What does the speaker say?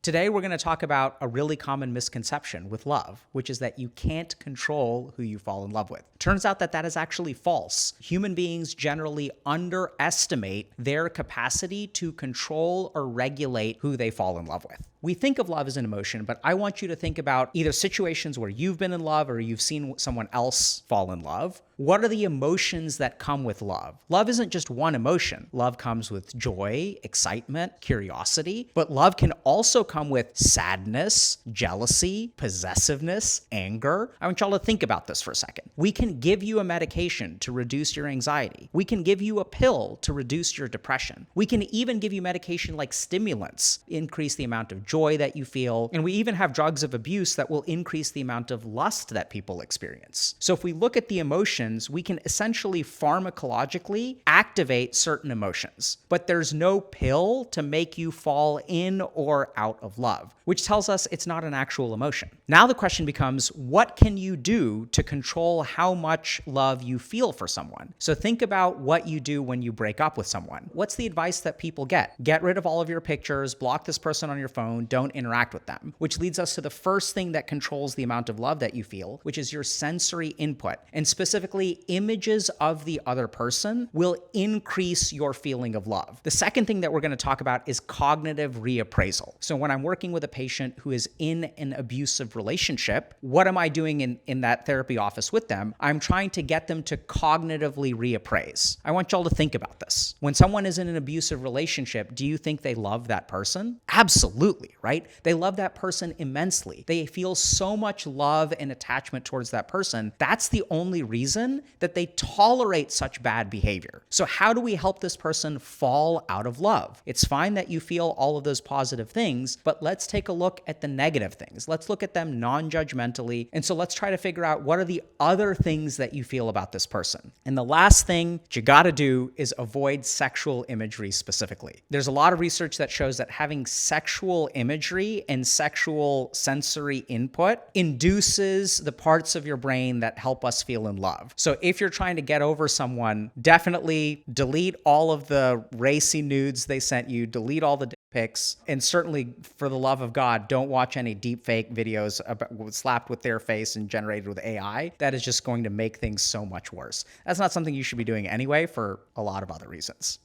Today, we're going to talk about a really common misconception with love, which is that you can't control who you fall in love with. Turns out that that is actually false. Human beings generally underestimate their capacity to control or regulate who they fall in love with. We think of love as an emotion, but I want you to think about either situations where you've been in love or you've seen someone else fall in love. What are the emotions that come with love? Love isn't just one emotion. Love comes with joy, excitement, curiosity, but love can also come with sadness, jealousy, possessiveness, anger. I want y'all to think about this for a second. We can give you a medication to reduce your anxiety. We can give you a pill to reduce your depression. We can even give you medication like stimulants, increase the amount of joy that you feel. And we even have drugs of abuse that will increase the amount of lust that people experience. So if we look at the emotions, we can essentially pharmacologically activate certain emotions, but there's no pill to make you fall in or out of love, which tells us it's not an actual emotion. Now the question becomes, what can you do to control how much love you feel for someone? So think about what you do when you break up with someone. What's the advice that people get? Get rid of all of your pictures, block this person on your phone, don't interact with them, which leads us to the first thing that controls the amount of love that you feel, which is your sensory input. And specifically, images of the other person will increase your feeling of love. The second thing that we're going to talk about is cognitive reappraisal. So when I'm working with a patient who is in an abusive relationship, what am I doing in that therapy office with them? I'm trying to get them to cognitively reappraise. I want y'all to think about this. When someone is in an abusive relationship, do you think they love that person? Absolutely, right? They love that person immensely. They feel so much love and attachment towards that person. That's the only reason that they tolerate such bad behavior. So how do we help this person fall out of love? It's fine that you feel all of those positive things, but let's take a look at the negative things. Let's look at them non-judgmentally. And so let's try to figure out what are the other things that you feel about this person. And the last thing you gotta do is avoid sexual imagery specifically. There's a lot of research that shows that having sexual imagery and sexual sensory input induces the parts of your brain that help us feel in love. So if you're trying to get over someone, definitely delete all of the racy nudes they sent you, delete all the pics, and certainly, for the love of God, don't watch any deep fake videos slapped with their face and generated with AI. That is just going to make things so much worse. That's not something you should be doing anyway for a lot of other reasons.